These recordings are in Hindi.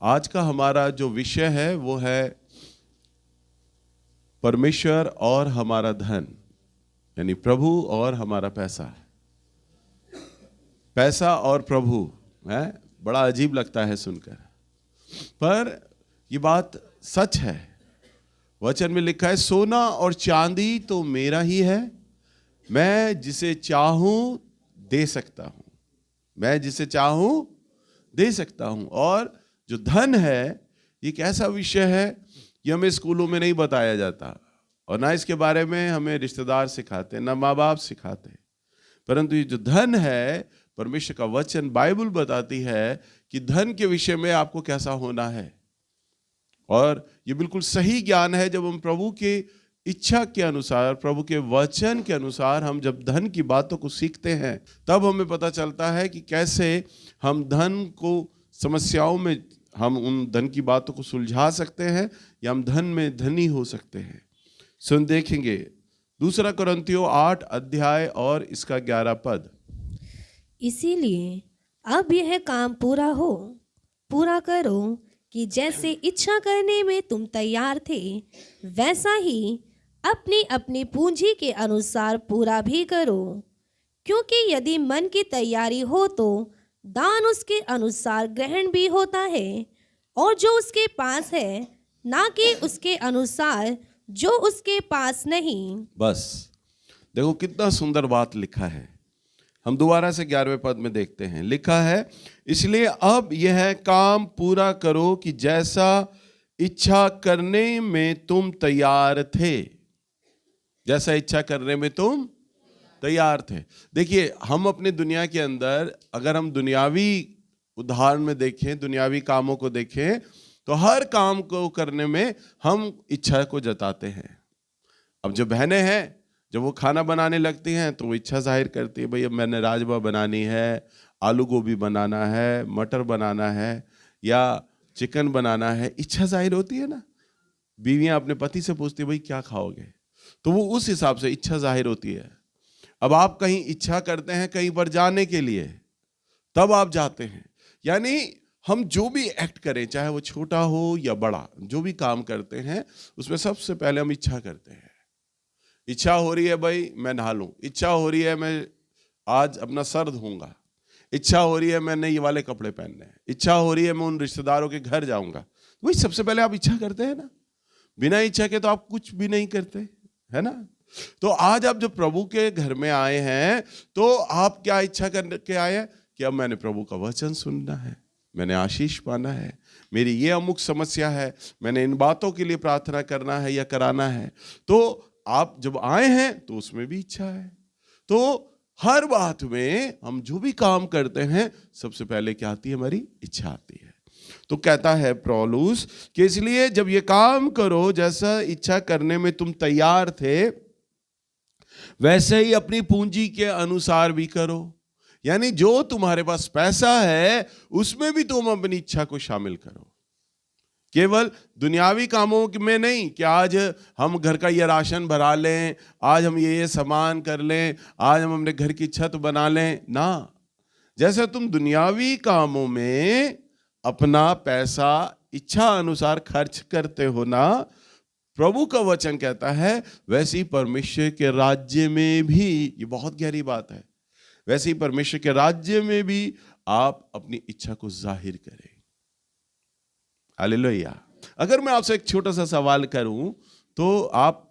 आज का हमारा जो विषय है वो है परमेश्वर और हमारा धन, यानी प्रभु और हमारा पैसा। पैसा और प्रभु है, बड़ा अजीब लगता है सुनकर, पर ये बात सच है। वचन में लिखा है, सोना और चांदी तो मेरा ही है, मैं जिसे चाहूं दे सकता हूं, मैं जिसे चाहूं दे सकता हूं। और जो धन है ये एक ऐसा विषय है, ये हमें स्कूलों में नहीं बताया जाता और ना इसके बारे में हमें रिश्तेदार सिखाते, ना माँ बाप सिखाते। परंतु ये जो धन है, परमेश्वर का वचन बाइबल बताती है कि धन के विषय में आपको कैसा होना है। और ये बिल्कुल सही ज्ञान है। जब हम प्रभु के इच्छा के अनुसार, प्रभु के वचन के अनुसार हम जब धन की बातों को सीखते हैं, तब हमें पता चलता है कि कैसे हम धन को समस्याओं में, हम उन धन की बातों को सुलझा सकते हैं या हम धन में धनी हो सकते हैं। सुन देखेंगे 2 कुरिन्थियों 8 अध्याय और इसका 11 पद। इसीलिए अब यह काम पूरा करो कि जैसे इच्छा करने में तुम तैयार थे, वैसा ही अपनी अपनी पूंजी के अनुसार पूरा भी करो। क्योंकि यदि मन की तैयारी हो तो दान उसके अनुसार ग्रहण भी होता है, और जो उसके पास है, ना कि उसके अनुसार जो उसके पास नहीं। बस देखो कितना सुंदर बात लिखा है। हम दोबारा से 11वें पद में देखते हैं, लिखा है, इसलिए अब यह काम पूरा करो कि जैसा इच्छा करने में तुम तैयार थे, जैसा इच्छा करने में तुम तैयार थे। देखिए, हम अपने दुनिया के अंदर अगर हम दुनियावी उदाहरण में देखें, दुनियावी कामों को देखें, तो हर काम को करने में हम इच्छा को जताते हैं। अब जो बहनें हैं, जब वो खाना बनाने लगती हैं तो वो इच्छा जाहिर करती है, भाई अब मैंने राजमा बनानी है, आलू गोभी बनाना है, मटर बनाना है या चिकन बनाना है। इच्छा जाहिर होती है ना। बीवियां अपने पति से पूछती है, भाई क्या खाओगे, तो वो उस हिसाब से इच्छा जाहिर होती है। अब आप कहीं इच्छा करते हैं कहीं पर जाने के लिए, तब आप जाते हैं। यानी हम जो भी एक्ट करें, चाहे वो छोटा हो या बड़ा, जो भी काम करते हैं उसमें सबसे पहले हम इच्छा करते हैं। इच्छा हो रही है भाई मैं नहा लूं, इच्छा हो रही है मैं आज अपना सर धोऊंगा, इच्छा हो रही है मैंने ये वाले कपड़े पहनने हैं, इच्छा हो रही है मैं उन रिश्तेदारों के घर जाऊंगा। वही सबसे पहले आप इच्छा करते हैं ना। बिना इच्छा के तो आप कुछ भी नहीं करते, है ना। तो आज आप जब प्रभु के घर में आए हैं तो आप क्या इच्छा करके आए हैं कि अब मैंने प्रभु का वचन सुनना है, मैंने आशीष पाना है, मेरी ये अमुक समस्या है, मैंने इन बातों के लिए प्रार्थना करना है या कराना है। तो आप जब आए हैं तो उसमें भी इच्छा है। तो हर बात में हम जो भी काम करते हैं सबसे पहले क्या आती है, हमारी इच्छा आती है। तो कहता है पौलुस कि इसलिए जब ये काम करो जैसा इच्छा करने में तुम तैयार थे, वैसे ही अपनी पूंजी के अनुसार भी करो। यानी जो तुम्हारे पास पैसा है उसमें भी तुम अपनी इच्छा को शामिल करो। केवल दुनियावी कामों में नहीं कि आज हम घर का ये राशन भरा लें, आज हम ये सामान कर लें, आज हम अपने घर की छत बना लें ना। जैसे तुम दुनियावी कामों में अपना पैसा इच्छा अनुसार खर्च करते हो ना, प्रभु का वचन कहता है वैसे ही परमेश्वर के राज्य में भी, ये बहुत गहरी बात है, वैसे ही परमेश्वर के राज्य में भी आप अपनी इच्छा को जाहिर करें। हालेलुया। अगर मैं आपसे एक छोटा सा सवाल करूं तो आप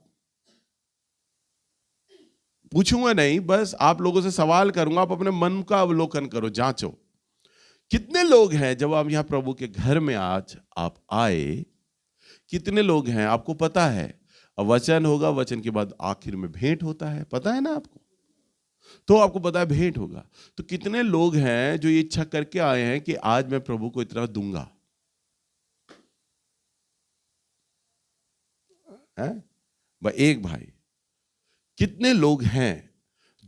पूछूंगा नहीं, बस आप लोगों से सवाल करूंगा, आप अपने मन का अवलोकन करो, जांचो। कितने लोग हैं जब आप यहां प्रभु के घर में आज आप आए, कितने लोग हैं आपको पता है। अब वचन होगा, वचन के बाद आखिर में भेंट होता है, पता है ना आपको, तो आपको पता है भेंट होगा। तो कितने लोग हैं जो ये इच्छा करके आए हैं कि आज मैं प्रभु को इतना दूंगा, है भाई एक भाई। कितने लोग हैं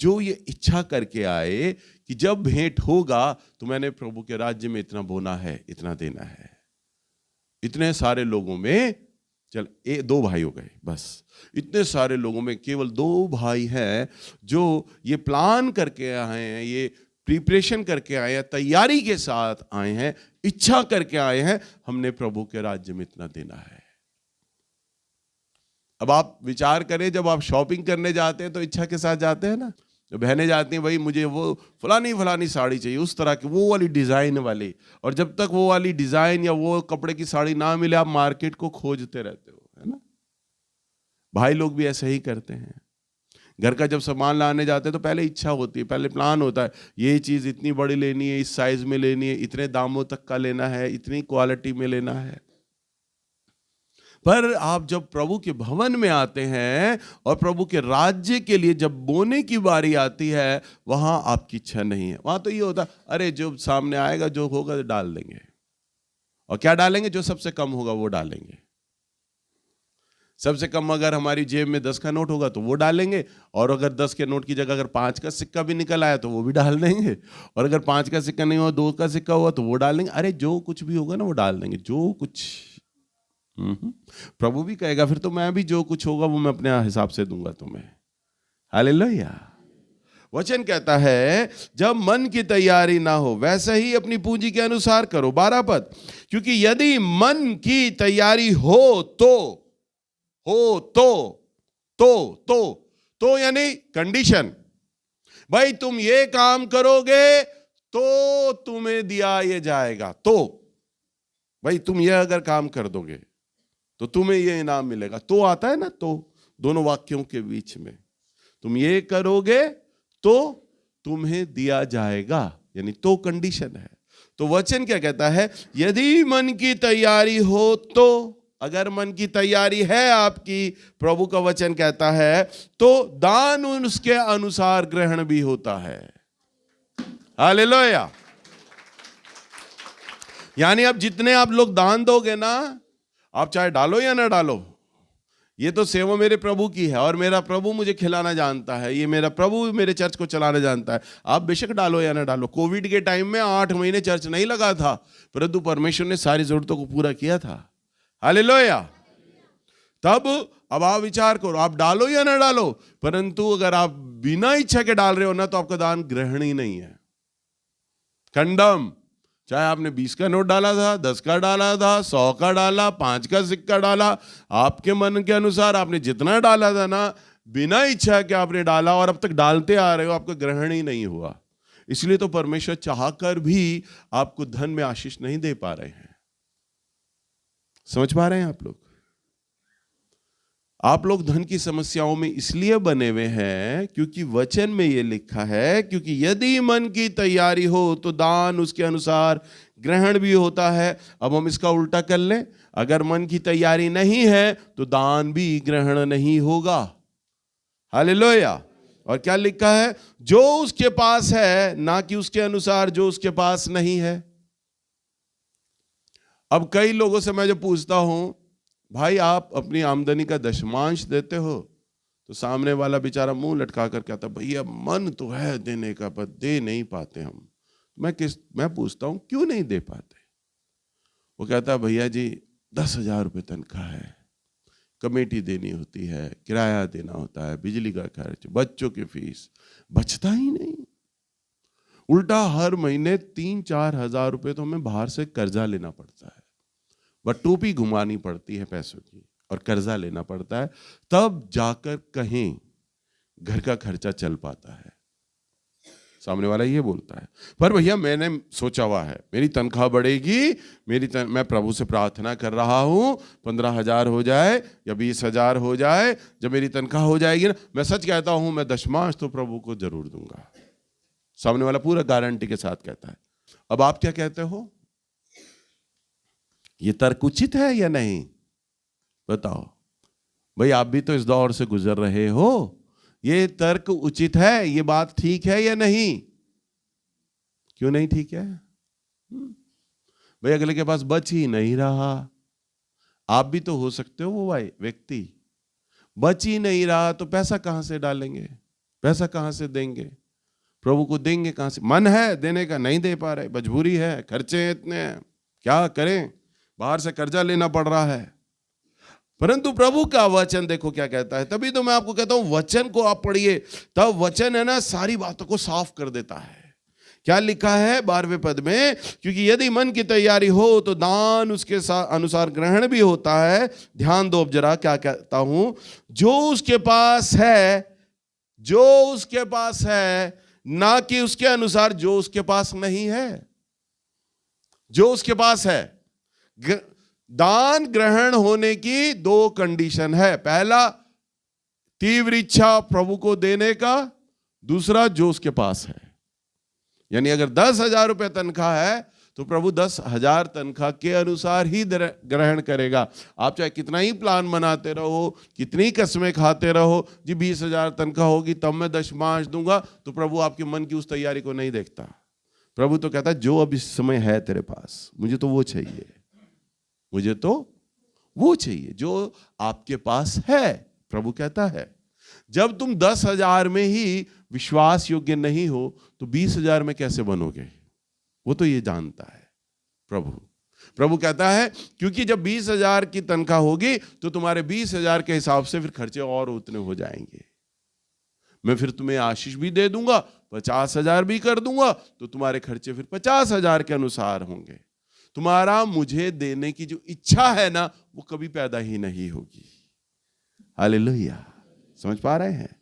जो ये इच्छा करके आए कि जब भेंट होगा तो मैंने प्रभु के राज्य में इतना बोना है, इतना देना है। इतने सारे लोगों में, चल 2 भाई हो गए बस, इतने सारे लोगों में केवल 2 भाई हैं जो ये प्लान करके आए हैं, ये प्रिपरेशन करके आए हैं, तैयारी के साथ आए हैं, इच्छा करके आए हैं, हमने प्रभु के राज्य में इतना देना है। अब आप विचार करें, जब आप शॉपिंग करने जाते हैं तो इच्छा के साथ जाते हैं ना। जो बहनें जाती हैं, भाई मुझे वो फलानी साड़ी चाहिए, उस तरह की, वो वाली डिज़ाइन वाली, और जब तक वो वाली डिज़ाइन या वो कपड़े की साड़ी ना मिले आप मार्केट को खोजते रहते हो, है ना। भाई लोग भी ऐसे ही करते हैं। घर का जब सामान लाने जाते हैं तो पहले इच्छा होती है, पहले प्लान होता है, ये चीज़ इतनी बड़ी लेनी है, इस साइज में लेनी है, इतने दामों तक का लेना है, इतनी क्वालिटी में लेना है। पर आप जब प्रभु के भवन में आते हैं और प्रभु के राज्य के लिए जब बोने की बारी आती है, वहां आपकी इच्छा नहीं है। वहां तो ये होता, अरे जो सामने आएगा, जो होगा डाल देंगे। और क्या डालेंगे? जो सबसे कम होगा वो डालेंगे। सबसे कम अगर हमारी जेब में 10 का नोट होगा तो वो डालेंगे, और अगर 10 के नोट की जगह अगर 5 का सिक्का भी निकल आया तो वो भी डाल देंगे, और अगर 5 का सिक्का नहीं हुआ, 2 का सिक्का हुआ तो वो डाल देंगे। अरे जो कुछ भी होगा ना वो डाल देंगे, जो कुछ। प्रभु भी कहेगा फिर तो मैं भी जो कुछ होगा वो मैं अपने हिसाब से दूंगा तुम्हें। हालेलुया। वचन कहता है जब मन की तैयारी ना हो वैसे ही अपनी पूंजी के अनुसार करो। 12 पद, क्योंकि यदि मन की तैयारी हो तो यानी कंडीशन, भाई तुम ये काम करोगे तो तुम्हें दिया ये जाएगा। तो भाई तुम ये अगर काम कर दोगे तो तुम्हें ये इनाम मिलेगा। तो आता है ना, तो दोनों वाक्यों के बीच में, तुम ये करोगे तो तुम्हें दिया जाएगा, यानी तो कंडीशन है। तो वचन क्या कहता है? यदि मन की तैयारी हो तो, अगर मन की तैयारी है आपकी, प्रभु का वचन कहता है, तो दान उसके अनुसार ग्रहण भी होता है। हालेलुया। यानी अब जितने आप लोग दान दोगे ना, आप चाहे डालो या ना डालो, ये तो सेवा मेरे प्रभु की है और मेरा प्रभु मुझे खिलाना जानता है, ये मेरा प्रभु मेरे चर्च को चलाना जानता है। आप बेशक डालो या ना डालो। कोविड के टाइम में 8 महीने चर्च नहीं लगा था, परंतु परमेश्वर ने सारी जरूरतों को पूरा किया था। हालेलुया। तब अब आप विचार करो, आप डालो या ना डालो, परंतु अगर आप बिना इच्छा के डाल रहे हो ना, तो आपका दान ग्रहण ही नहीं है, कंडम। चाहे आपने 20 का नोट डाला था, 10 का डाला था, 100 का डाला, 5 का सिक्का डाला, आपके मन के अनुसार आपने जितना डाला था ना, बिना इच्छा के आपने डाला और अब तक डालते आ रहे हो, आपका ग्रहण ही नहीं हुआ। इसलिए तो परमेश्वर चाहकर भी आपको धन में आशीष नहीं दे पा रहे हैं। समझ पा रहे हैं आप लोग? आप लोग धन की समस्याओं में इसलिए बने हुए हैं क्योंकि वचन में यह लिखा है, क्योंकि यदि मन की तैयारी हो तो दान उसके अनुसार ग्रहण भी होता है। अब हम इसका उल्टा कर लें, अगर मन की तैयारी नहीं है तो दान भी ग्रहण नहीं होगा। हालेलुया। और क्या लिखा है? जो उसके पास है, ना कि उसके अनुसार जो उसके पास नहीं है। अब कई लोगों से मैं जो पूछता हूं, भाई आप अपनी आमदनी का दशमांश देते हो? तो सामने वाला बेचारा मुंह लटका कर कहता, भैया मन तो है देने का पर दे नहीं पाते हम। मैं पूछता हूं क्यों नहीं दे पाते? वो कहता, भैया जी 10,000 रुपये तनख्वाह है, कमेटी देनी होती है, किराया देना होता है, बिजली का खर्च, बच्चों की फीस, बचता ही नहीं। उल्टा हर महीने 3-4 हज़ार रुपये तो हमें बाहर से कर्जा लेना पड़ता है, बट टोपी घुमानी पड़ती है पैसों की और कर्जा लेना पड़ता है, तब जाकर कहीं घर का खर्चा चल पाता है। सामने वाला ये बोलता है, पर भैया मैंने सोचा हुआ है, मेरी तनख्वाह बढ़ेगी, मैं प्रभु से प्रार्थना कर रहा हूं 15,000 हो जाए या 20,000 हो जाए। जब मेरी तनख्वाह हो जाएगी ना, मैं सच कहता हूं, मैं दशमांश तो प्रभु को जरूर दूंगा। सामने वाला पूरा गारंटी के साथ कहता है। अब आप क्या कहते हो? ये तर्क उचित है या नहीं? बताओ भाई, आप भी तो इस दौर से गुजर रहे हो। ये तर्क उचित है? ये बात ठीक है या नहीं? क्यों नहीं ठीक है? भाई अगले के पास बच ही नहीं रहा। आप भी तो हो सकते हो वो भाई व्यक्ति। बच ही नहीं रहा तो पैसा कहां से डालेंगे? पैसा कहां से देंगे? प्रभु को देंगे कहां से? मन है देने का, नहीं दे पा रहे, मजबूरी है, खर्चे इतने हैं, क्या करें, बाहर से कर्जा लेना पड़ रहा है। परंतु प्रभु का वचन देखो क्या कहता है। तभी तो मैं आपको कहता हूं वचन को आप पढ़िए, तब वचन है ना सारी बातों को साफ कर देता है क्या लिखा है 12वें पद में? क्योंकि यदि मन की तैयारी हो तो दान उसके अनुसार ग्रहण भी होता है। ध्यान दो अब जरा क्या कहता हूं। जो उसके पास है, जो उसके पास है, ना कि उसके अनुसार जो उसके पास नहीं है। जो उसके पास है, दान ग्रहण होने की दो कंडीशन है। पहला, तीव्र इच्छा प्रभु को देने का। दूसरा, जो उसके पास है। यानी अगर 10,000 रुपये तनख्वाह है तो प्रभु 10,000 तनख्वाह के अनुसार ही ग्रहण करेगा। आप चाहे कितना ही प्लान बनाते रहो, कितनी कसमें खाते रहो, जी 20,000 तनख्वाह होगी तब मैं दशमांश दूंगा, तो प्रभु आपके मन की उस तैयारी को नहीं देखता। प्रभु तो कहता है जो अब इस समय है तेरे पास, मुझे तो वो चाहिए, मुझे तो वो चाहिए जो आपके पास है। प्रभु कहता है जब तुम 10,000 में ही विश्वास योग्य नहीं हो तो 20,000 में कैसे बनोगे? वो तो ये जानता है प्रभु कहता है क्योंकि जब 20,000 की तनख्वाह होगी तो तुम्हारे 20,000 के हिसाब से फिर खर्चे और उतने हो जाएंगे। मैं फिर तुम्हें आशीष भी दे दूंगा, 50,000 भी कर दूंगा, तो तुम्हारे खर्चे फिर 50,000 के अनुसार होंगे। तुम्हारा मुझे देने की जो इच्छा है ना, वो कभी पैदा ही नहीं होगी। हालेलुया। समझ पा रहे हैं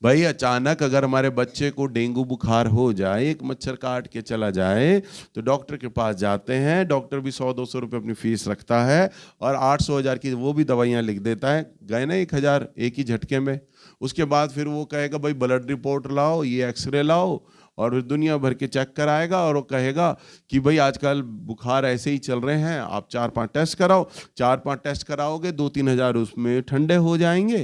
भाई? अचानक अगर हमारे बच्चे को डेंगू बुखार हो जाए, एक मच्छर काट के चला जाए, तो डॉक्टर के पास जाते हैं। डॉक्टर भी 100-200 रुपये अपनी फीस रखता है और 800-1000 की वो भी दवाइयाँ लिख देता है। गए ना 1,000 एक ही झटके में। उसके बाद फिर वो कहेगा भाई ब्लड रिपोर्ट लाओ, ये एक्सरे लाओ, और दुनिया भर के चेक कराएगा और वो कहेगा कि भाई आजकल बुखार ऐसे ही चल रहे हैं, आप 4-5 टेस्ट कराओ। 4-5 टेस्ट कराओगे, 2-3 हज़ार उसमें ठंडे हो जाएंगे।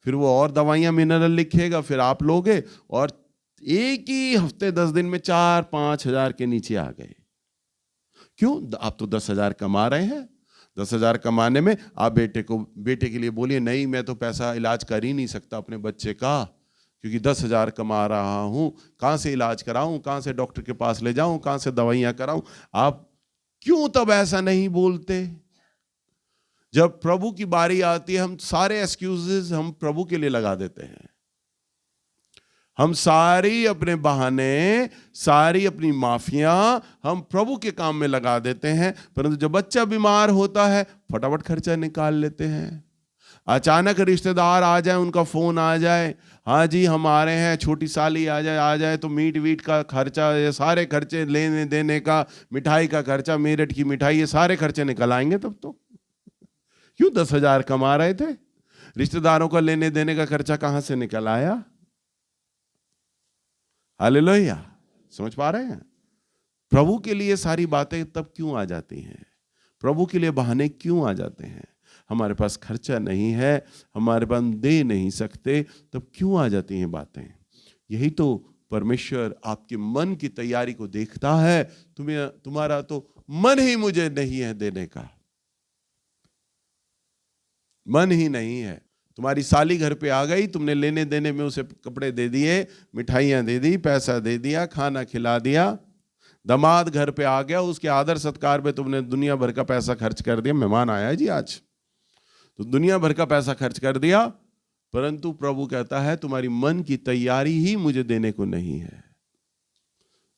फिर वो और दवाइयाँ मिनरल लिखेगा, फिर आप लोगे, और एक ही हफ्ते 10 दिन में 4-5 हज़ार के नीचे आ गए। क्यों? आप तो 10,000 कमा रहे हैं। 10,000 कमाने में आप बेटे के लिए बोलिए नहीं मैं तो पैसा इलाज कर ही नहीं सकता अपने बच्चे का, क्योंकि 10,000 कमा रहा हूं, कहां से इलाज कराऊं, कहां से डॉक्टर के पास ले जाऊं, कहां से दवाइयां कराऊं। आप क्यों तब ऐसा नहीं बोलते? जब प्रभु की बारी आती है हम सारे एक्सक्यूजेस हम प्रभु के लिए लगा देते हैं। हम सारी अपने बहाने, सारी अपनी माफियां हम प्रभु के काम में लगा देते हैं, परंतु जब बच्चा बीमार होता है फटाफट खर्चा निकाल लेते हैं। अचानक रिश्तेदार आ जाए, उनका फोन आ जाए, हाँ जी हम आ रहे हैं, छोटी साली आ जाए तो मीट वीट का खर्चा, ये सारे खर्चे, लेने देने का, मिठाई का खर्चा, मेरठ की मिठाई, ये सारे खर्चे निकल आएंगे। तब तो क्यों 10,000 कमा रहे थे, रिश्तेदारों का लेने देने का खर्चा कहां से निकल आया? हालेलुया। समझ पा रहे हैं? प्रभु के लिए सारी बातें तब क्यों आ जाती हैं? प्रभु के लिए बहाने क्यों आ जाते हैं? हमारे पास खर्चा नहीं है, हमारे पास दे नहीं सकते, तब क्यों आ जाती हैं बातें? यही तो परमेश्वर आपके मन की तैयारी को देखता है। तुम्हारा तो मन ही मुझे नहीं है देने का, मन ही नहीं है। तुम्हारी साली घर पे आ गई, तुमने लेने देने में उसे कपड़े दे दिए, मिठाइयाँ दे दी, पैसा दे दिया, खाना खिला दिया। दामाद घर पे आ गया, उसके आदर सत्कार पे तुमने दुनिया भर का पैसा खर्च कर दिया। मेहमान आया जी आज, तो दुनिया भर का पैसा खर्च कर दिया, परंतु प्रभु कहता है तुम्हारी मन की तैयारी ही मुझे देने को नहीं है।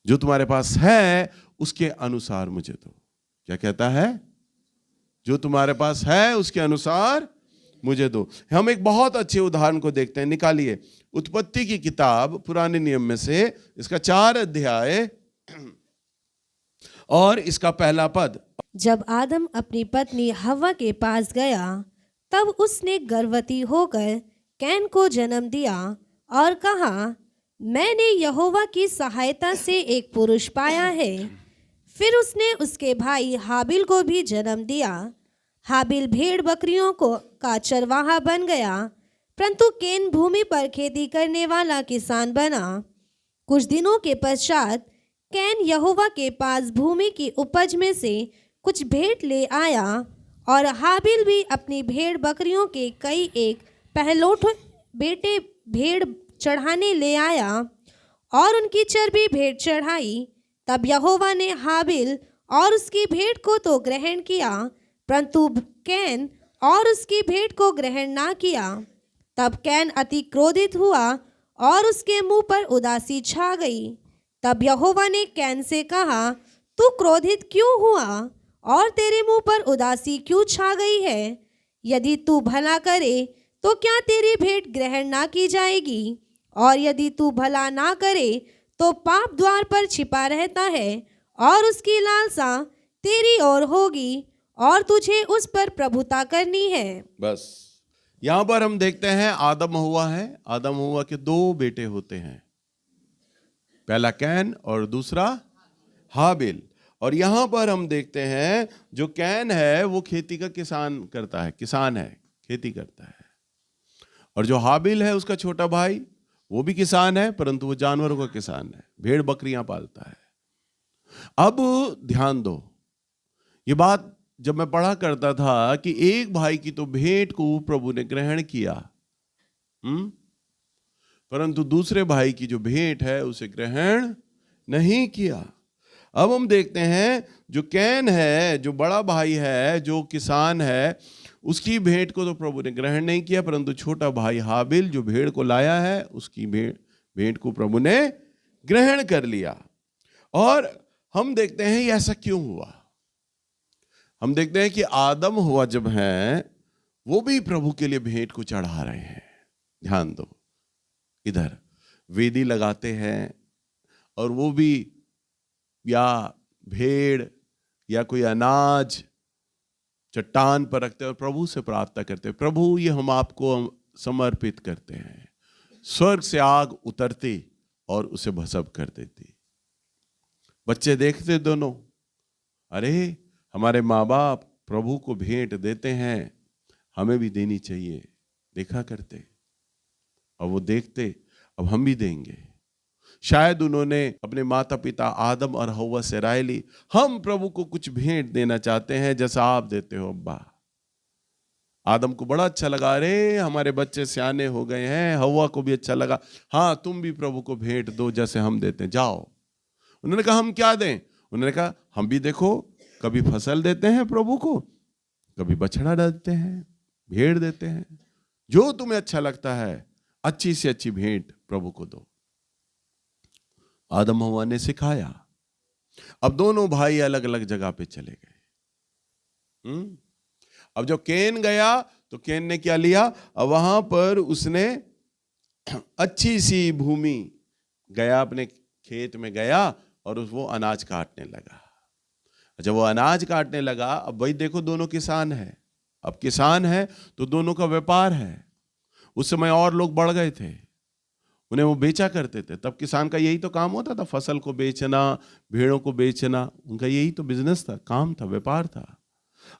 जो तुम्हारे पास है उसके अनुसार मुझे दो। क्या कहता है? जो तुम्हारे पास है उसके अनुसार मुझे दो। हम एक बहुत अच्छे उदाहरण को देखते हैं, निकालिए उत्पत्ति की किताब पुराने नियम में से, इसका 4 अध्याय और इसका 1 पद। जब आदम अपनी पत्नी हव्वा के पास गया तब उसने गर्भवती होकर कैन को जन्म दिया और कहा मैंने यहोवा की सहायता से एक पुरुष पाया है। फिर उसने उसके भाई हाबिल को भी जन्म दिया। हाबिल भेड़ बकरियों का चरवाहा बन गया, परंतु कैन भूमि पर खेती करने वाला किसान बना। कुछ दिनों के पश्चात कैन यहोवा के पास भूमि की उपज में से कुछ भेंट ले आया, और हाबिल भी अपनी भेड़ बकरियों के कई एक पहलोठ बेटे भेड़ चढ़ाने ले आया और उनकी चर्बी भेंट चढ़ाई। तब यहोवा ने हाबिल और उसकी भेंट को तो ग्रहण किया, परंतु कैन और उसकी भेंट को ग्रहण ना किया। तब कैन अति क्रोधित हुआ और उसके मुंह पर उदासी छा गई। तब यहोवा ने कैन से कहा, तू क्रोधित क्यों हुआ और तेरे मुंह पर उदासी क्यों छा गई है? यदि तू भला करे तो क्या तेरी भेंट ग्रहण ना की जाएगी? और यदि तू भला ना करे तो पाप द्वार पर छिपा रहता है और उसकी लालसा तेरी ओर होगी और तुझे उस पर प्रभुता करनी है। बस यहां पर हम देखते हैं आदम हव्वा है। आदम हव्वा के दो बेटे होते हैं, पहला कैन और दूसरा हाबिल। और यहां पर हम देखते हैं जो कैन है वो खेती का किसान करता है, किसान है, खेती करता है। और जो हाबिल है उसका छोटा भाई वो भी किसान है, परंतु वो जानवरों का किसान है, भेड़ बकरियां पालता है। अब ध्यान दो, ये बात जब मैं पढ़ा करता था कि एक भाई की तो भेंट को प्रभु ने ग्रहण किया, परंतु दूसरे भाई की जो भेंट है उसे ग्रहण नहीं किया। अब हम देखते हैं जो कैन है, जो बड़ा भाई है, जो किसान है, उसकी भेंट को तो प्रभु ने ग्रहण नहीं किया, परंतु छोटा भाई हाबिल जो भेड़ को लाया है उसकी भेंट को प्रभु ने ग्रहण कर लिया। और हम देखते हैं ये ऐसा क्यों हुआ। हम देखते हैं कि आदम हुआ जब है वो भी प्रभु के लिए भेंट को चढ़ा रहे हैं। ध्यान दो, इधर वेदी लगाते हैं और वो भी या भेड़ या कोई अनाज चट्टान पर रखते हैं और प्रभु से प्रार्थना करते हैं, प्रभु ये हम आपको समर्पित करते हैं। स्वर्ग से आग उतरती और उसे भस्म कर देती। बच्चे देखते दोनों, अरे हमारे माँ बाप प्रभु को भेंट देते हैं, हमें भी देनी चाहिए, देखा करते। और वो देखते अब हम भी देंगे। शायद उन्होंने अपने माता पिता आदम और हव्वा से राय ली, हम प्रभु को कुछ भेंट देना चाहते हैं जैसा आप देते हो अब्बा। आदम को बड़ा अच्छा लगा, अरे हमारे बच्चे सियाने हो गए हैं। हव्वा को भी अच्छा लगा, हाँ तुम भी प्रभु को भेंट दो जैसे हम देते हैं, जाओ। उन्होंने कहा हम क्या दें? उन्होंने कहा हम भी देखो कभी फसल देते हैं प्रभु को, कभी बछड़ा देते हैं, भेड़ देते हैं, जो तुम्हें अच्छा लगता है अच्छी से अच्छी भेंट प्रभु को दो। आदम हव्वा ने सिखाया। अब दोनों भाई अलग अलग जगह पे चले गए। अब जब कैन गया तो कैन ने क्या लिया, अब वहां पर उसने अच्छी सी भूमि गया, अपने खेत में गया और वो अनाज काटने लगा। जब वो अनाज काटने लगा, अब भाई देखो दोनों किसान है। अब किसान है तो दोनों का व्यापार है। उस समय और लोग बढ़ गए थे, उन्हें वो बेचा करते थे। तब किसान का यही तो काम होता था, फसल को बेचना, भेड़ों को बेचना, उनका यही तो बिजनेस था, काम था, व्यापार था।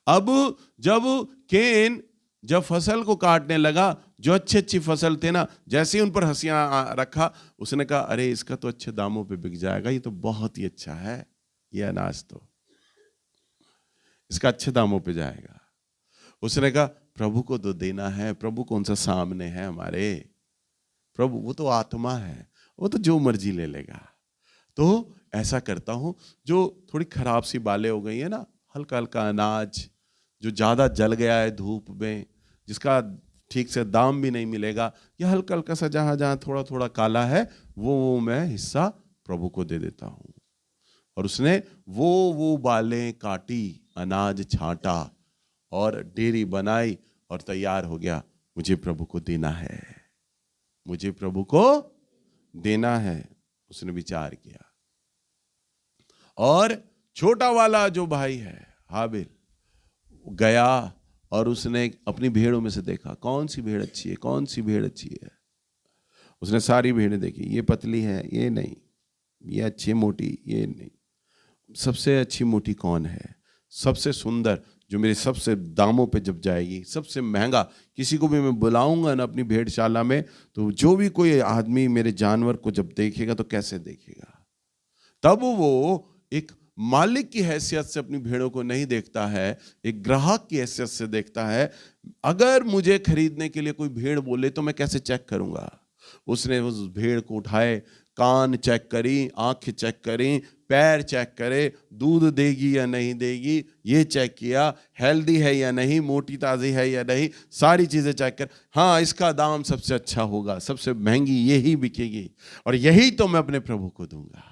अब जब कैन जब फसल को काटने लगा, जो अच्छी अच्छी फसल थे ना, जैसे ही उन पर हंसियां रखा, उसने कहा अरे इसका तो अच्छे दामों पे बिक जाएगा, ये तो बहुत ही अच्छा है, ये अनाज तो इसका अच्छे दामों पे जाएगा। उसने कहा प्रभु को तो देना है, प्रभु कौन सा सामने है हमारे, प्रभु वो तो आत्मा है, वो तो जो मर्जी ले लेगा। तो ऐसा करता हूं, जो थोड़ी खराब सी बालें हो गई है ना, हल्का हल्का अनाज जो ज्यादा जल गया है धूप में, जिसका ठीक से दाम भी नहीं मिलेगा, या हल्का हल्का सा जहां जहां थोड़ा थोड़ा काला है, वो मैं हिस्सा प्रभु को दे देता हूं। और उसने वो बालें काटी, अनाज छांटा और डेरी बनाई और तैयार हो गया, मुझे प्रभु को देना है, मुझे प्रभु को देना है। उसने विचार किया। और छोटा वाला जो भाई है हाबिल गया और उसने अपनी भेड़ों में से देखा कौन सी भेड़ अच्छी है, कौन सी भेड़ अच्छी है। उसने सारी भेड़ें देखी, ये पतली है, ये नहीं, ये अच्छी मोटी, ये नहीं, सबसे अच्छी मोटी कौन है, सबसे सुंदर जो मेरे सबसे दामों पे जब जाएगी, सबसे महंगा। किसी को भी मैं बुलाऊंगा ना अपनी भेड़शाला में, तो जो भी कोई आदमी मेरे जानवर को जब देखेगा तो कैसे देखेगा। तब वो एक मालिक की हैसियत से अपनी भेड़ों को नहीं देखता है, एक ग्राहक की हैसियत से देखता है। अगर मुझे खरीदने के लिए कोई भेड़ बोले तो मैं कैसे चेक करूंगा। उसने उस भेड़ को उठाए, कान चेक करी, आंख चेक करी, पैर चेक करे, दूध देगी या नहीं देगी, ये चेक किया, हेल्दी है या नहीं, मोटी ताज़ी है या नहीं, सारी चीज़ें चेक कर, हाँ इसका दाम सबसे अच्छा होगा, सबसे महंगी यही बिकेगी और यही तो मैं अपने प्रभु को दूंगा।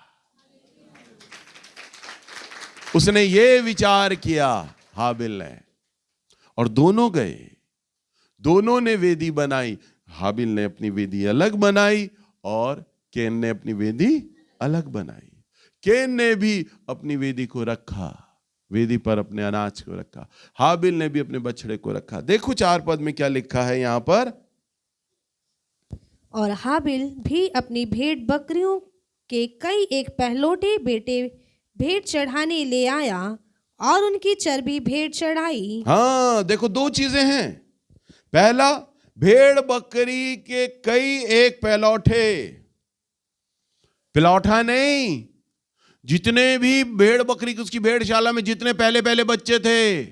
उसने ये विचार किया हाबिल ने, और दोनों गए, दोनों ने वेदी बनाई। हाबिल ने अपनी वेदी अलग बनाई और कैन ने अपनी वेदी अलग बनाई। कैन ने भी अपनी वेदी को रखा, वेदी पर अपने अनाज को रखा। हाबिल ने भी अपने बछड़े को रखा। देखो 4 पद में क्या लिखा है यहां पर। और हाबिल भी अपनी भेड़ बकरियों के कई एक पहलौठे बेटे भेंट चढ़ाने ले आया और उनकी चर्बी भेंट चढ़ाई। हाँ देखो 2 चीजें हैं। पहला, भेड़ बकरी के कई एक पहलौठे, पिलौठा नहीं, जितने भी भेड़ बकरी की उसकी भेड़शाला में जितने पहले पहले बच्चे थे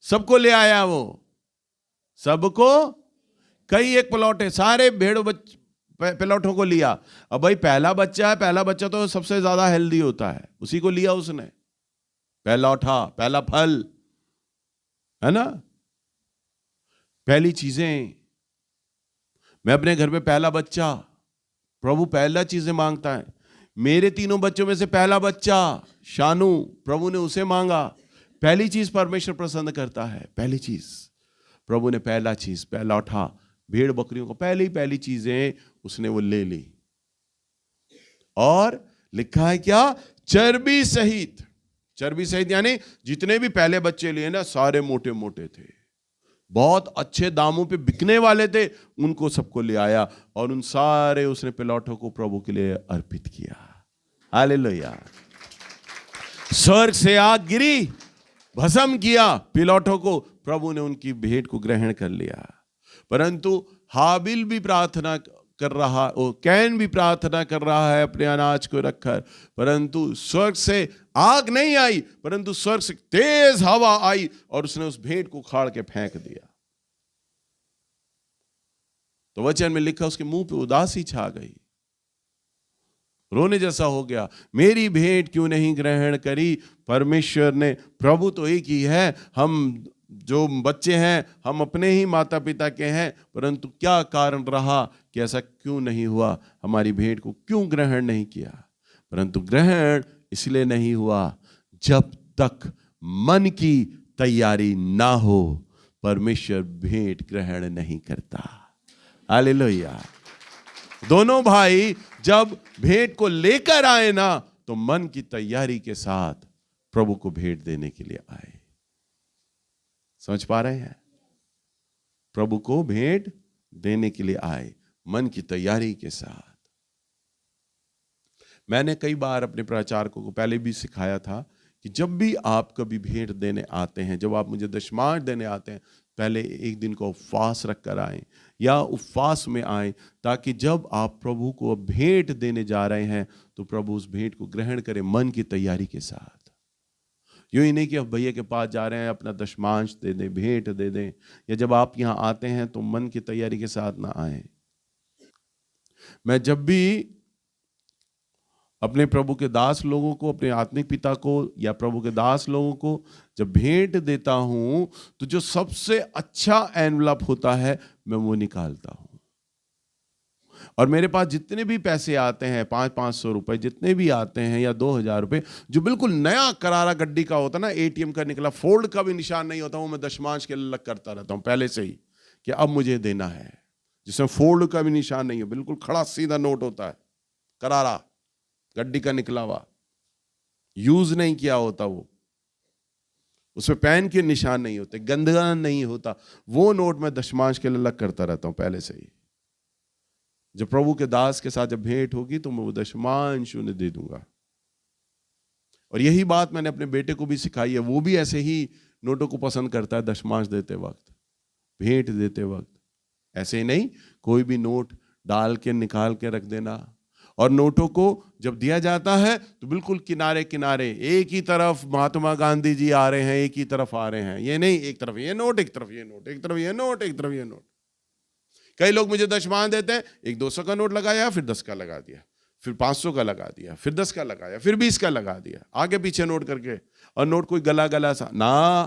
सबको ले आया वो, सबको कई एक पलौठे, सारे भेड़ पलौठों को लिया। अब भाई पहला बच्चा है, पहला बच्चा तो सबसे ज्यादा हेल्दी होता है, उसी को लिया उसने, पहलौठा, पहला फल है ना, पहली चीजें। मैं अपने घर में पहला बच्चा, प्रभु पहला चीजें मांगता है। मेरे 3 बच्चों में से पहला बच्चा शानू, प्रभु ने उसे मांगा। पहली चीज परमेश्वर पसंद करता है, पहली चीज प्रभु ने, पहला चीज पहलौठा, भेड़ बकरियों को पहली चीजें उसने वो ले ली। और लिखा है क्या, चर्बी सहित, चर्बी सहित यानी जितने भी पहले बच्चे लिए ना सारे मोटे मोटे थे, बहुत अच्छे दामों पे बिकने वाले थे, उनको सबको ले आया और उन सारे उसने पिलौठों को प्रभु के लिए अर्पित किया। हालेलुया। स्वर्ग से आग गिरी, भस्म किया पिलौठों को, प्रभु ने उनकी भेंट को ग्रहण कर लिया। परंतु हाबिल भी प्रार्थना कर रहा, कैन भी प्रार्थना कर रहा है अपने अनाज को रखकर, परंतु स्वर्ग से आग नहीं आई, परंतु स्वर्ग से तेज हवा आई और उसने उस भेंट को उखाड़ के फेंक दिया। तो वचन में लिखा उसके मुंह पे उदासी छा गई, रोने जैसा हो गया, मेरी भेंट क्यों नहीं ग्रहण करी। परमेश्वर ने, प्रभु तो एक ही है, हम जो बच्चे हैं हम अपने ही माता पिता के हैं, परंतु क्या कारण रहा कि ऐसा क्यों नहीं हुआ, हमारी भेंट को क्यों ग्रहण नहीं किया। परंतु ग्रहण इसलिए नहीं हुआ जब तक मन की तैयारी ना हो, परमेश्वर भेंट ग्रहण नहीं करता। हालेलुया। दोनों भाई जब भेंट को लेकर आए ना, तो मन की तैयारी के साथ प्रभु को भेंट देने के लिए आए। समझ पा रहे हैं, प्रभु को भेंट देने के लिए आए मन की तैयारी के साथ। मैंने कई बार अपने प्रचारकों को पहले भी सिखाया था कि जब भी आप कभी भेंट देने आते हैं, जब आप मुझे दशमांश देने आते हैं, पहले एक दिन का उपवास रख कर आए या उपवास में आए, ताकि जब आप प्रभु को भेंट देने जा रहे हैं तो प्रभु उस भेंट को ग्रहण करें मन की तैयारी के साथ। यूं ही नहीं कि अब भैया के पास जा रहे हैं अपना दशमांश दे दें, भेंट दे दें, या जब आप यहाँ आते हैं तो मन की तैयारी के साथ ना आए। मैं जब भी अपने प्रभु के दास लोगों को, अपने आत्मिक पिता को या प्रभु के दास लोगों को जब भेंट देता हूं, तो जो सबसे अच्छा एनवलप होता है मैं वो निकालता हूं। और मेरे पास जितने भी पैसे आते हैं, 500-500 रुपए जितने भी आते हैं या 2000 रुपए, जो बिल्कुल नया करारा गड्डी का होता ना, एटीएम का निकला, फोल्ड का भी निशान नहीं होता, वो मैं दशमांश के लिए अलग करता रहता हूं पहले से ही कि अब मुझे देना है, जिसमें फोल्ड का भी निशान नहीं है, बिल्कुल खड़ा सीधा नोट होता है, करारा गड्डी का निकला हुआ, यूज नहीं किया होता, वो उसमें पेन के निशान नहीं होते, गंदगा नहीं होता, वो नोट मैं दशमांश के लिए अलग करता रहता हूं पहले से ही। जब प्रभु के दास के साथ जब भेंट होगी तो मैं वो दशमांश उन्हें दे दूंगा। और यही बात मैंने अपने बेटे को भी सिखाई है, वो भी ऐसे ही नोटों को पसंद करता है दशमांश देते वक्त, भेंट देते वक्त। ऐसे ही नहीं, कोई भी नोट डाल के निकाल के रख देना। और नोटों को जब दिया जाता है तो बिल्कुल किनारे किनारे, एक ही तरफ महात्मा गांधी जी आ रहे हैं, एक ही तरफ आ रहे हैं, ये नहीं एक तरफ ये नोट, एक तरफ ये नोट, एक तरफ ये नोट, एक तरफ ये नोट। कई लोग मुझे दशमांश देते हैं, एक 200 का नोट लगाया फिर 10 का लगा दिया, फिर 500 का लगा दिया, फिर 10 का लगाया, फिर 20 का लगा दिया, आगे पीछे नोट करके, और नोट कोई गला गला सा ना।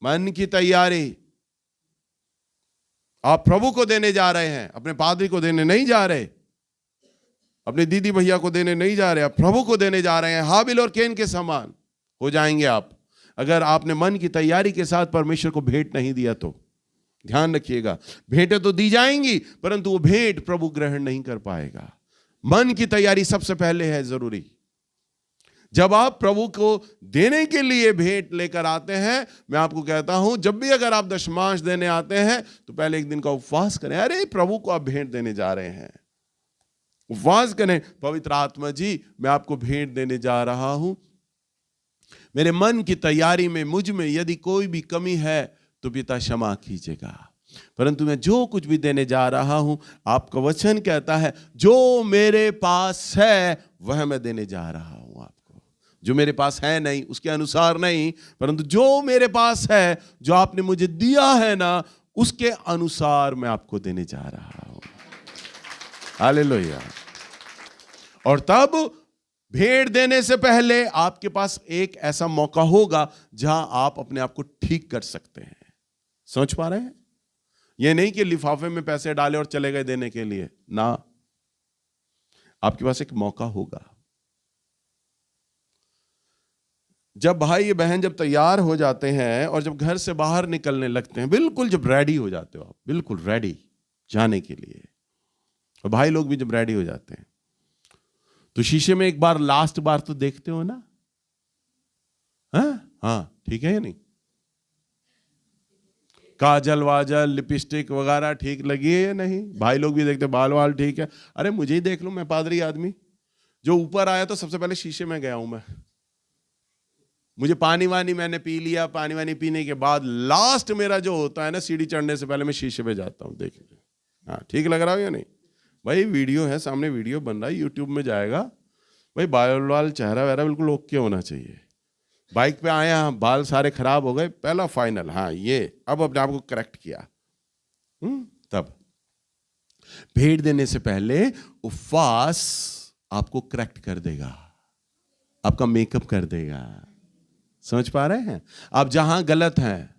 मन की तैयारी, आप प्रभु को देने जा रहे हैं, अपने पादरी को देने नहीं जा रहे, अपने दीदी भैया को देने नहीं जा रहे, आप प्रभु को देने जा रहे हैं। हाबिल और केन के समान हो जाएंगे आप, अगर आपने मन की तैयारी के साथ परमेश्वर को भेंट नहीं दिया तो। ध्यान रखिएगा, भेंटें तो दी जाएंगी, परंतु वो भेंट प्रभु ग्रहण नहीं कर पाएगा। मन की तैयारी सबसे पहले है जरूरी। जब आप प्रभु को देने के लिए भेंट लेकर आते हैं, मैं आपको कहता हूं, जब भी अगर आप दशमांश देने आते हैं तो पहले एक दिन का उपवास करें। अरे प्रभु को आप भेंट देने जा रहे हैं, उपवास करें, पवित्र आत्मा जी मैं आपको भेंट देने जा रहा हूं, मेरे मन की तैयारी में मुझ में यदि कोई भी कमी है तो पिता क्षमा कीजिएगा, परंतु मैं जो कुछ भी देने जा रहा हूं, आपका वचन कहता है जो मेरे पास है वह मैं देने जा रहा हूं आपको। जो मेरे पास है नहीं उसके अनुसार नहीं, परंतु जो मेरे पास है, जो आपने मुझे दिया है ना, उसके अनुसार मैं आपको देने जा रहा हूं। हालेलुया। और तब भेंट देने से पहले आपके पास एक ऐसा मौका होगा जहां आप अपने आप को ठीक कर सकते हैं। समझ पा रहे हैं? यह नहीं कि लिफाफे में पैसे डाले और चले गए देने के लिए ना, आपके पास एक मौका होगा। जब भाई बहन जब तैयार हो जाते हैं और जब घर से बाहर निकलने लगते हैं, बिल्कुल जब रेडी हो जाते हो आप, बिल्कुल रेडी जाने के लिए, और भाई लोग भी जब रेडी हो जाते हैं तो शीशे में एक बार, लास्ट बार तो देखते हो ना, हाँ ठीक है या नहीं? काजल वाजल लिपस्टिक वगैरह ठीक लगी है या नहीं? भाई लोग भी देखते, बाल वाल ठीक है। अरे मुझे ही देख लो, मैं पादरी आदमी, जो ऊपर आया तो सबसे पहले शीशे में गया हूं मैं। मुझे पानी वानी मैंने पी लिया, पानी वानी पीने के बाद लास्ट मेरा जो होता है ना, सीढ़ी चढ़ने से पहले मैं शीशे पे जाता हूं, देखिए हाँ ठीक लग रहा हो या नहीं। भाई वीडियो है सामने, वीडियो बन रहा है, यूट्यूब में जाएगा, भाई बाल वाल चेहरा वहरा बिल्कुल ओके होना चाहिए। बाइक पे आया, बाल सारे खराब हो गए, पहला फाइनल, हाँ ये अब अपने आप को करेक्ट किया। तब भेंट देने से पहले उपवास आपको करेक्ट कर देगा, आपका मेकअप कर देगा। समझ पा रहे हैं? आप जहां गलत हैं,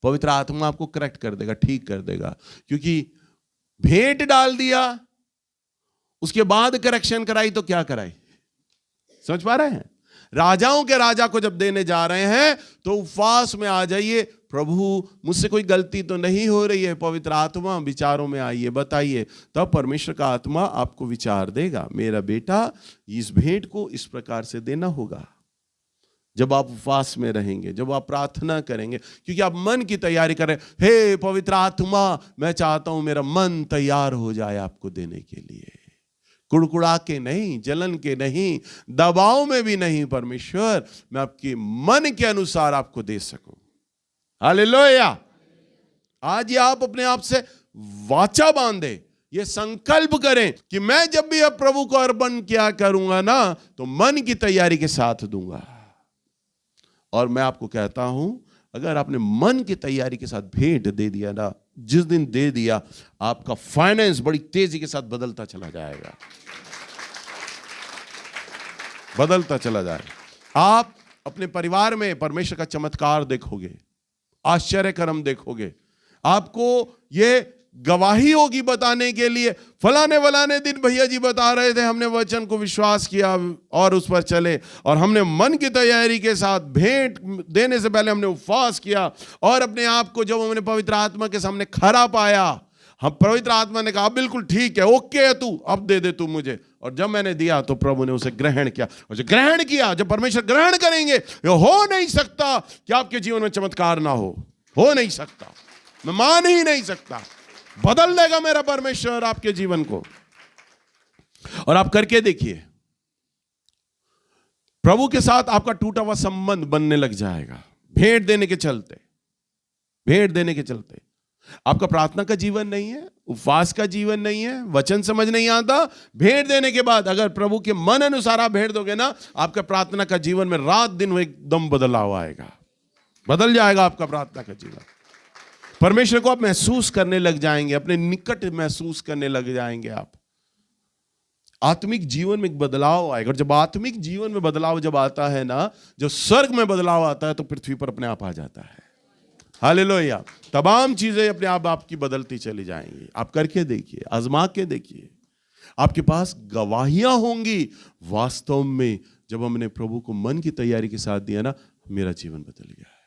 पवित्र आत्मा आपको करेक्ट कर देगा, ठीक कर देगा, क्योंकि भेंट डाल दिया, उसके बाद करेक्शन कराई तो क्या कराई? समझ पा रहे हैं? राजाओं के राजा को जब देने जा रहे हैं तो उपवास में आ जाइए, प्रभु मुझसे कोई गलती तो नहीं हो रही है, पवित्र आत्मा विचारों में आइए, बताइए। तब परमेश्वर का आत्मा आपको विचार देगा, मेरा बेटा इस भेंट को इस प्रकार से देना होगा। जब आप उपवास में रहेंगे, जब आप प्रार्थना करेंगे, क्योंकि आप मन की तैयारी करें, हे पवित्र आत्मा मैं चाहता हूं मेरा मन तैयार हो जाए आपको देने के लिए, कुड़कुड़ा के नहीं, जलन के नहीं, दबाव में भी नहीं, परमेश्वर मैं आपके मन के अनुसार आपको दे सकूं। हालेलुया। आज ये आप अपने आप से वाचा बांधे, ये संकल्प करें कि मैं जब भी अब प्रभु को अर्पण किया करूंगा ना, तो मन की तैयारी के साथ दूंगा। और मैं आपको कहता हूं, अगर आपने मन की तैयारी के साथ भेंट दे दिया ना, जिस दिन दे दिया, आपका फाइनेंस बड़ी तेजी के साथ बदलता चला जाएगा, बदलता चला जाएगा। आप अपने परिवार में परमेश्वर का चमत्कार देखोगे, आश्चर्य कर्म देखोगे, आपको ये गवाही होगी बताने के लिए, फलाने दिन भैया जी बता रहे थे, हमने वचन को विश्वास किया और उस पर चले, और हमने मन की तैयारी के साथ भेंट देने से पहले हमने उपवास किया, और अपने आप को जब हमने पवित्र आत्मा के सामने खड़ा पाया, हम पवित्र आत्मा ने कहा बिल्कुल ठीक है, ओके है तू, अब दे दे तू मुझे। और जब मैंने दिया तो प्रभु ने उसे ग्रहण किया, और जो ग्रहण किया, जब परमेश्वर ग्रहण करेंगे, ये हो नहीं सकता कि आपके जीवन में चमत्कार ना हो नहीं सकता, मैं मान ही नहीं सकता। बदल देगा मेरा परमेश्वर आपके जीवन को, और आप करके देखिए, प्रभु के साथ आपका टूटा हुआ संबंध बनने लग जाएगा। भेंट देने के चलते, भेंट देने के चलते आपका प्रार्थना का जीवन नहीं है, उपवास का जीवन नहीं है, वचन समझ नहीं आता, भेंट देने के बाद अगर प्रभु के मन अनुसार आप भेंट दोगे ना, आपका प्रार्थना का जीवन में रात दिन एकदम बदलाव आएगा, बदल जाएगा आपका प्रार्थना का जीवन। परमेश्वर को आप महसूस करने लग जाएंगे, अपने निकट महसूस करने लग जाएंगे। आत्मिक जीवन में एक बदलाव आएगा। और जब आत्मिक जीवन में बदलाव जब आता है ना, जब स्वर्ग में बदलाव आता है तो पृथ्वी पर अपने आप आ जाता है। हालेलुया। तमाम चीजें अपने आप आपकी बदलती चली जाएंगी। आप करके देखिए, आजमा के देखिए, आपके पास गवाहियां होंगी। वास्तव में जब हमने प्रभु को मन की तैयारी के साथ दिया ना, मेरा जीवन बदल गया है।